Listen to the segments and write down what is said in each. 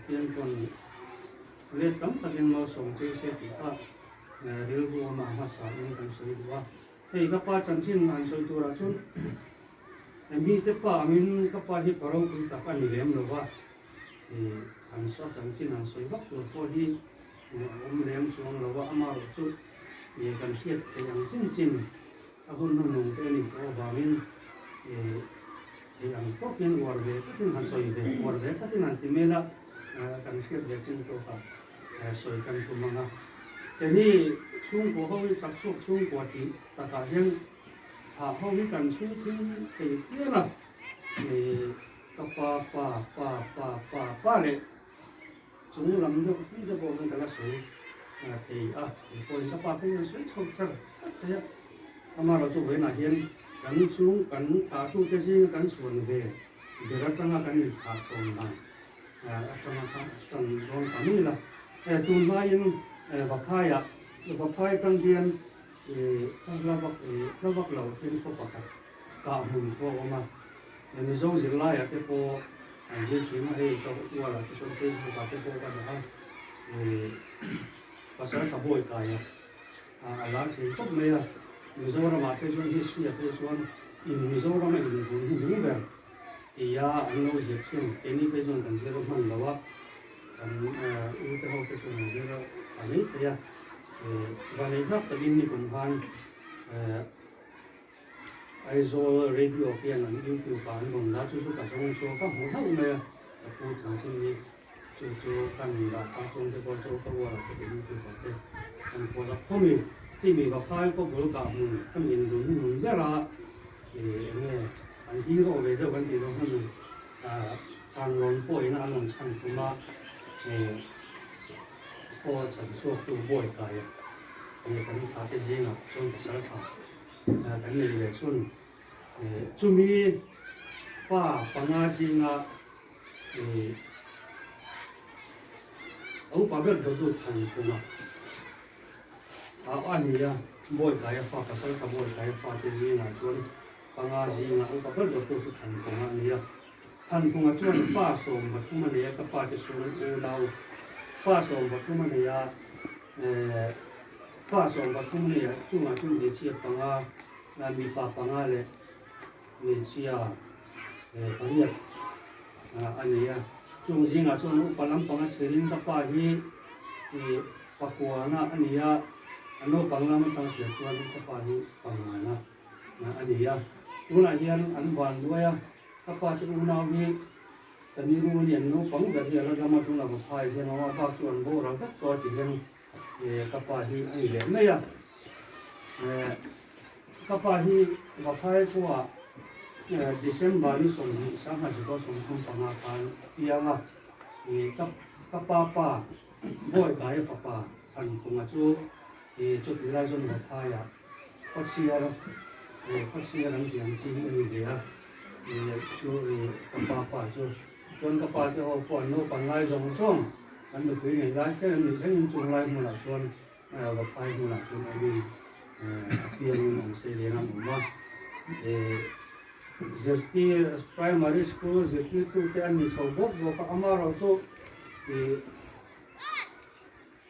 thiên còn lết tấm ta thiên lo sống chơi xe thì ta real vua mà sao nên cần soi vua thì các ba chân chín ăn soi tu ra chun em đi tiếp ba mình các ba hi parau cũng ta ăn liếm rồi vua thì ăn soi chân chín ăn soi bắc tu po đi liếm xuống rồi vua ama rồi chút thì cần siết thì ăn chín chín ahun nung cái này có vào mình thì ăn có kiến war về có kiến ăn soi về war về có kiến ăn thì mình là cần siết về chín tu ha soi cần tu manga cái này chung của họ sắp xếp chung của tí ta cả hiện họ cần chung thì kia là thì các pa này chúng làm được cái bộ phận cái là soi thì thì coi các pa cái soi sâu sắc thế màเราจะเว้นอะไรกันชุ่มกันถ่าทุกที่สิ่งกันส่วนเดียวเดี๋ยวเราจะมากันถ่าส่วนนั้นจะมาจันลองทำนี่ละตุนมายังวักพายวักพายตั้งเดียนเราวักเราเห็นเขาประกาศกาหุ่นพวกมาในโซเชียลไลน์ที่พอเชื่อถือมาให้เขาตัวเราที่ชมเฟซบุ๊กที่พอกันนะภาษาชาวบ้านกายอะไรที่พวกเนี่ยมิโซรามาเป็นส่วนฮิสตรีเป็นส่วนอินมิโซรามาอินส่วนหินดูแบบที่ยาอันโนเซียซึ่งเป็นนี่เป็นส่วนกันเสียรมันแล้วว่ากันอุตส่าห์เป็นส่วนเสียรอันนี้ที่ยาวันนี้ครับตอนนี้ผมผ่านไอโซเรดิโอเพียงนั้นยูทูบผ่านผมแล้วจู่ๆกับช่องโชว์ก็หัวเท่าเลยพูดถึงสิ่งนี้จู่ๆกันแบบทางช่องที่พอโชว์ก็ว่าจะเป็นยูทูบผ่านเป็นกันพอจะข้อมีที่มีกับพายก็บริการมึงก็มีดูนี่มึงได้ละเนี่ยอันที่เราไปเจอกันที่เราให้มึงทางลงป่วยนะลงช่างตัวมาพอฉันช่วยตัวป่วยกายกันขาดจริงอ่ะส่วนภาษาไทยกันนี่เลยส่วนจุมีฟ้าปังอาจริงอ่ะเอาปากเบี้ยเราดูทันตัวมาอันนี้บ่อยกายฟ้าภาษาบ่อยกายฟ้าจริงอ่ะส่วนปังอาจริงอ่ะเอาปากเบี้ยเราดูสุดทันตัวอันนี้ทันตัวส่วนฟ้าส่งมาทุกมันเนี่ยกับป้าจะส่งเราฟ้าส่งมาทุกมันเนี่ยฟ้าส่งมาทุกมันเนี่ยจุ่มเดียเชียปังอาแล้วมีป้าปังอาเลยมีเชียปังเนี่ยอันนี้จุ่มจริงอ่ะจุ่มปังลำปังอาเชลินกับป้าที่ปักกัวนะอันนี้อันโน้ปังลำมันตั้งเสียจวนกับป้าที่ปังงานนะอันนี้ตัวไหนยันอันหวานด้วยกับป้าจะรู้นาวีแต่นี่รู้เนี่ยโน้ปังแบบที่เราจะมาตรงนั้นพายที่เราว่าป้าจวนโบเราก็จอดที่ยังกับป้าที่อันนี้ไม่กับป้าที่ว่าพายก็ว่าDesember นี่ส่งสังหารจุดส่งคุณปังอาการที่ยังกับป้าบ่อยกายป้าอันคงจะจุดที่เราจนว่าพายฟักเสียแล้วฟักเสียนั่นเองจริงอันนี้เดียช่วยกับป้าจนกับป้าจะเอาปอนโนปังไล่ส่งอันนี้คือเนี่ยได้แค่นี้แค่ยินจุงไล่มูลชวนกับพายมูลชวนอันนี้เพียงมันเสียนะผมว่าZerti primary school zerti tu te ani sobok boka amaro to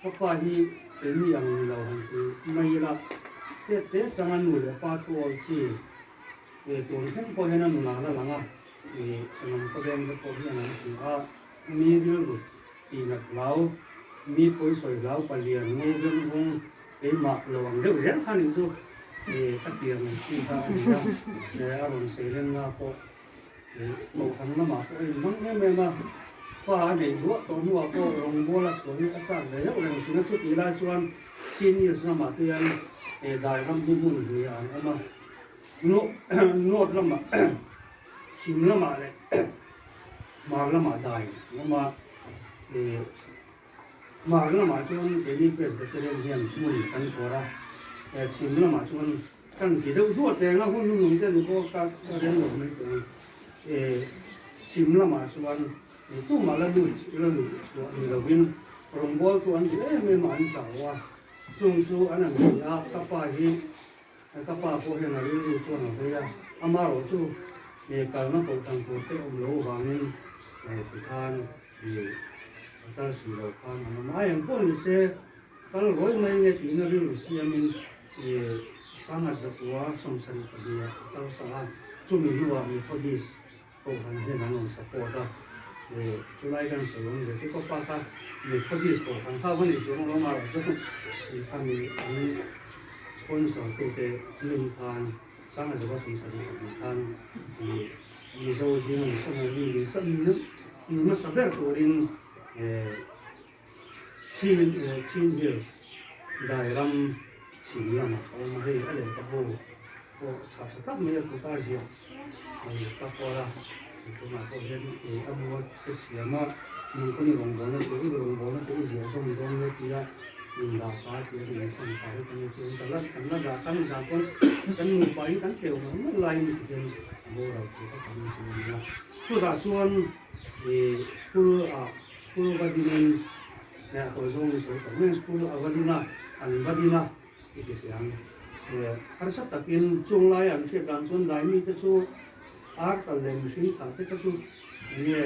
papa hi teni ang nilaw hantu mai la te changan nu le pa to chi ton khen ko hena nu la langa chanam ko ben ko hena si a mi bil ru ti na lau mi poi soi lau palian ngol gen hong e ma lawang de zen khan chu các tiền khi ta để làm xây lên là có một thằng nó mà có mắm cái mà pha để lúa tổ lúa có rồng bò là số những cái sản đấy lúc này chúng nó chút tí lại chuan xin như thế mà tiền để dài năm mươi bốn gì mà nốt lắm mà chìm lắm mà này mà lắm mà dài nhưng mà để mà lắm mà chuan cái đi về cái lên hiện mùi cắn cổ ra chìm lắm mà chuan căn kỳ đâu đuổi tiền nó không nung cái gì có cái đến rồi mấy chìm lắm mà chuan tu mà là lùi chuan là viên rồng bò chuan dễ mấy mà anh cháu chung chú anh em nhà các bà có hiện là lùi chuan ở đây ama rồi chú cái nó cầu thằng của cái ông lô vàng nên thì khan thì ta sử dụng khan mà mai em có đi xe ta rồi mấy cái tiếng nó đi xe mình thì sáng ngày giờ qua xong sân cái gì ta ta chúng mình nuôi mình có đi có hàng hiện là nó support đó thì chúng ta đang sử dụng thì chúng có ba cái mình có đi có hàng thao vấn đề chúng nó mà là rất thì khan mình sponsor cái mình khan sáng ngày giờ qua xong sân mình khan thì vì sao chỉ mình xong rồi mình sân nước nhưng mà sắp đến tuổi xin hiểu đại ram chỉ là mà ông hay ở đây các bộ chả các mấy cái ta gì các bộ là chúng ta có hiện cái âm luật cái gì mà mình có những đồng vốn cái đồng vốn cái gì xong rồi mình cái là mình đã phá cái mình không phải cái là đã tăng giá con tăng nhiều bảy tăng kiểu nó lại mình cái bộ là cái các bạn xem là suốt đã chuan thì school cái mình nè tôi dùng số tổng school avadina anh vadina cái tiếng har sắp tập in chung lại anh sẽ làm xuân đại mi cái số art và làm suy thảo cái số nghe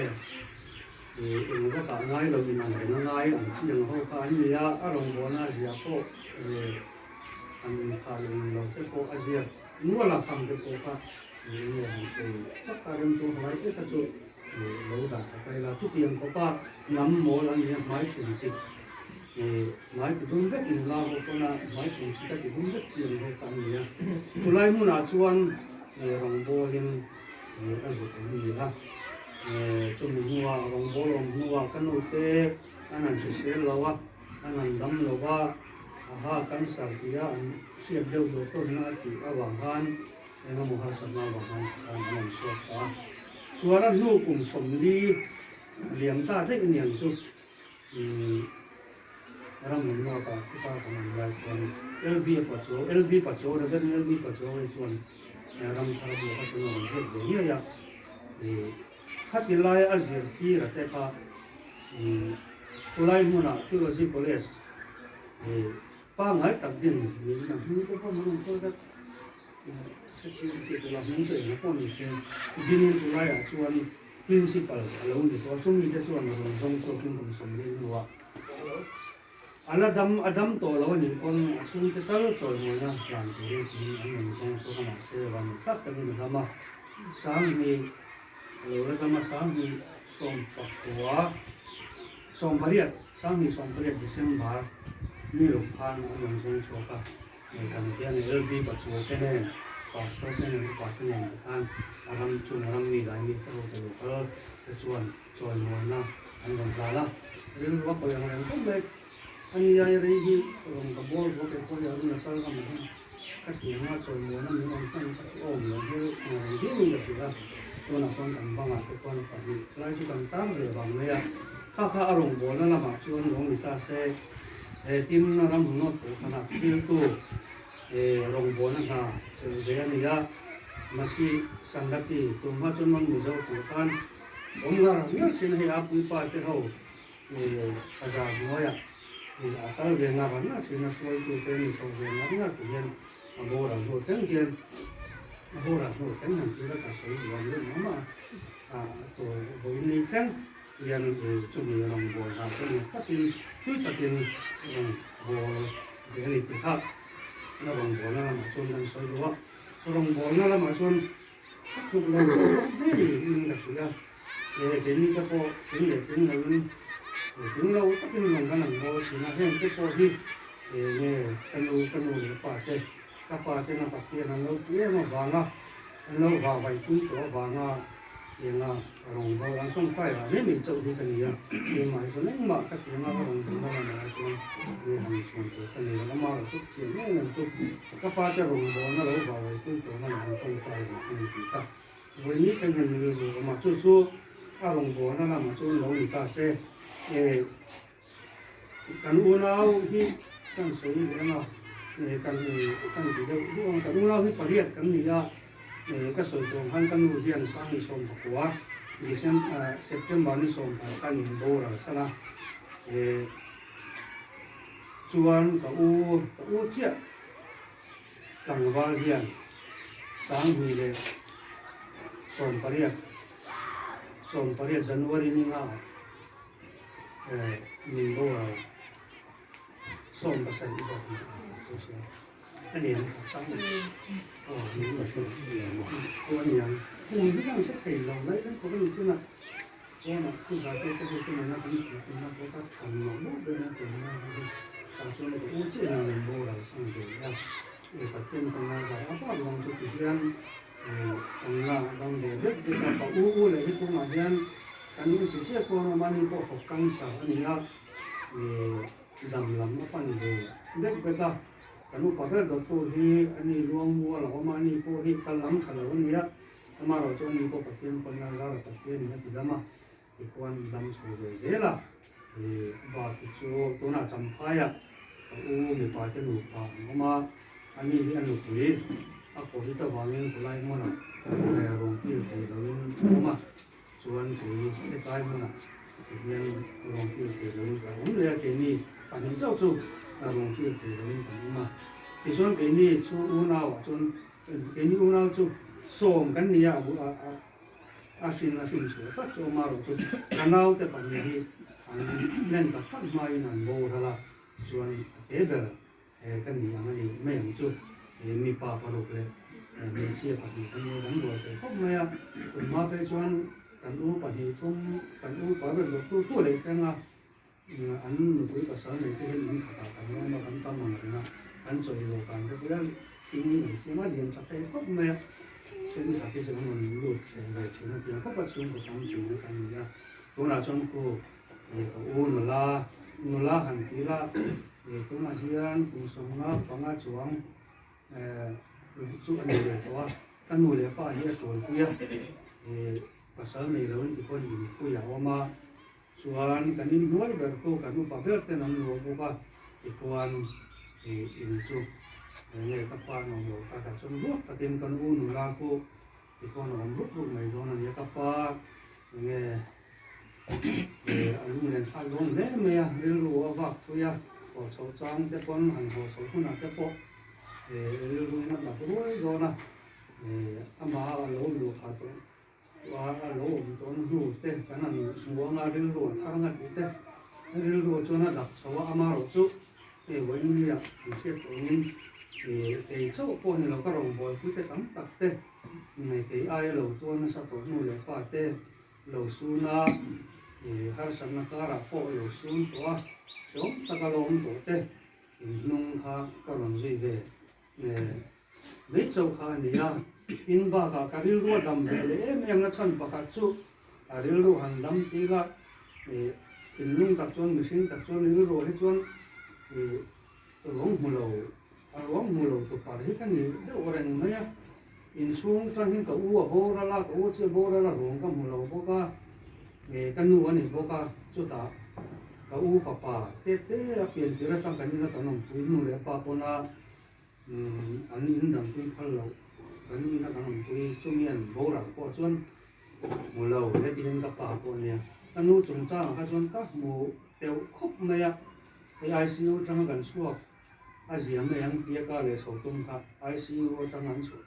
thì em có cả ngay là vì mình nó ngay anh chỉ là hậu khá như ya ở đồng bộ na gì có anh khá là lâu cái phố Asia mua là thằng cái phố khác thì nghe anh sẽ tất cả những chỗ hỏi cái số lâu đã phải là chút tiền có ba nắm mồ là như máy chuyển dịch máy thì đúng rất là lâu có là máy chuyển dịch thì đúng rất nhiều cái cái gì á chủ lại muốn là chuan đồng bộ lên ở chỗ cái gì đó chúng mình mua đồng bộ mua cái nút tê anh ăn sẽ lâu á anh ăn đâm lâu á kan sartia an siam deuh do ton na ti awang han ena mo ha sama wang han an so ta chuan an nu kum som li liam ta te niang chu ram mun no ta ta kan lai kon lb pa cho ra ben lb pa cho ai chuan ram thar bu ka sunu an je de ya khatilai azir ti ra te kha ulai mu na theology college ba ngày tập दिन mình làm những cái phong cách tôi rất cái chuyện chỉ làm những chuyện nó còn nhiều दिन tu lai à chuan principal lâu thì có chung những cái chuan là trong số phim cũng sống đến nữa Adam to lâu những con chung cái tơ rồi mà na làm cái gì mình trong số các bạn sẽ làm khác cái gì mà mà sáng thì lâu là mà sáng thì xong bạc quá xong bariat sáng thì xong bariat December ni lục khan anh làm xong số cả người cần tiền này LB bắt số cái này pastor cái này pastor này khan anh chung anh mi lại mi cái chuan choi ngồi na anh làm ra la riêng lúc bây giờ anh không biết anh ra đây đi làm cái bol có cái có giờ nó chơi làm gì các chuyện nó choi ngồi nó mình làm cái ôm nó cái mình được rồi tôi là con cầm băng cái con phải đi lại chỉ cần tám giờ bằng này à khá khá rồng bol nó làm chuan rồng người ta sẽ tim nó làm nó tổ khá là tiêu tu rồng bol nó ha từ đây này á mà si sang đất thì tôi mà cho nó người giàu của con ông là nó trên hay áp quý pa cái hậu thì giờ nói à thì ta về nhà vẫn là trên nó xoay từ trên xong về nó là tự nhiên bồ là bồ trắng tiền bồ là bồ trắng hàng kia là cả số người nó mà rồi với linh trắng tiền thì chúng mình làm bồ là cái tất nhiên cứ tất nhiên bồ cái này thì khác nó bằng bồ nó làm chôn đang xoay đó bằng bồ nó làm chôn các dụng làm chôn đấy thì là sự ra đến như các cô đến để đến là đến lâu tất nhiên làm cái làm bồ chỉ là thêm cái cô đi nghe canu để phá cái các phá cái nó phá kia nó lâu chứ mà vàng à lâu vào vài quý chỗ vàng à thì là rồng bồ làm trong phải là hết mình chậu thì cái gì à thì mà số nãy mà các tiếng nó rồng bồ nó làm chôn thì hàng chôn cái này nó mà chút chuyện nó làm chút các phá cái rồng bồ nó lâu vào vài quý chỗ nó làm trong phải là cái gì cả với những cái người mà chú rồng bồ nó làm chôn lâu người ta sẽ cần uốn áo thì cần sấy để mà cần thì đâu cũng cần uốn áo thì phải biết cần gì à cái sợi tông han cần uốn hiện sang thì xong quá September ni xong cần nhìn đâu là sao là chuan cái u chia cần vào hiện sang thì để xong phải biết som pare January ni nga min bo som pasal iso so anh em xong những là sự của anh em cùng với nhau sẽ kể lòng đấy có cái gì chứ là mà cứ giải quyết cái này nó cũng nó có các thành nó bút bên nó cũng nó cả số này cũng chỉ là mình mua là xong rồi nha để phát hiện con là giải pháp dòng cho kỹ năng còn là dòng để biết cái là có u là cái công mà nhân cái những sự chia con mà mình có học căng sở anh là đầm lắm nó còn về biết bây giờ kan upa ber do to hi ani luang mua la oma ni po hi kalam thalo ni ya amaro cho ni po patien kon na za la patien ni tidama ikwan dam chho ve zela ba ku chu to na champa ya u mi pa te lu pa oma ani hi anu pui a ko hi ta wangin kulai mo na rong pi ko do ni oma chuan pui te kai mo na hian rong pi ko do ni ka um le ke ni pan ni chau chu rong pi ko do ni ka ma thì cho cái này chú u nào cho cái này u nào chú xôm cái này xin sửa tất cho mà rồi chú cái nào cái phần này nên tất cả mai nằm bồ ra là cho cái bờ cái này mấy ông chú mi pa rồi mình chia phần này cái này đóng rồi thì không mấy mà bây giờ cái u phần này không cái u bảo rồi tôi lấy cái nào anh với cái sở này cái hình cái nó tâm mà anh chơi đồ càng cái bữa thì mình sẽ nói liền chặt tay khóc mẹ trên cả cái chuyện mình lụt sẽ về chuyện là tiền khóc bắt xuống của trong chuyện cái gì đó tôi là trong cô thì có ôn là hàng tí là thì cũng là hiền cũng sống nó có ngã chuông chú anh này có cái nuôi lẽ ba hier rồi kia thì bà sở này lớn thì con nhìn cô giáo mà chuan cái nín nuôi bờ cô cái nuôi bà biết cái nông nuôi cô ba thì con in chu nghe các bạn nói các trong lúc các tiền con u nụ la cô thì con nó lúc này đó là các bạn nghe anh nên thay đổi đấy mà nếu lúa vắt thôi à có sầu trang cái con hàng hồ sầu con nào cái bộ nếu lúa nó là đuôi đó nè ama lúa lúa hạt và lúa đó nó lúa thế cái này mua ngar lúa thang ngar thế nếu lúa cho nó đặc sầu ama rồi chú thì với những việc thì sẽ có những cái chỗ con này là các đồng bồi cứ cái tấm tắc tê này cái ai lầu tua nó sao có nuôi được qua tê lầu su na thì har san na cả có lầu su tua sống ta cả lồng tổ tê nông kha các đồng gì về mấy châu kha này à in ba cả cái rìu đầm về em nó chân bạc chú rìu hành đầm tí là in nông tập chôn mình xin tập chôn rìu hết chôn thì lồng mù lầu tụt vào hết cái này đều orang nữa nhá in xuống trong hiện cái u vô ra là cái u chưa vô ra là lồng cái mù lầu vô cái nuôi này vô cả chút ta cái u phá phá tết biển kia trong cái này là cái nông bùi nuôi phá phá na anh in đầm bùi phá lầu cái này là cái nông bùi chung nhiên vô ra có chôn mù lầu để đi hiện cái phá phá này cái nuôi trồng trang cái chôn các mù đều khúc này ICU trong gần suốt, ai gì mà yang kia cả để sầu tung cả ICU trong ngắn suốt.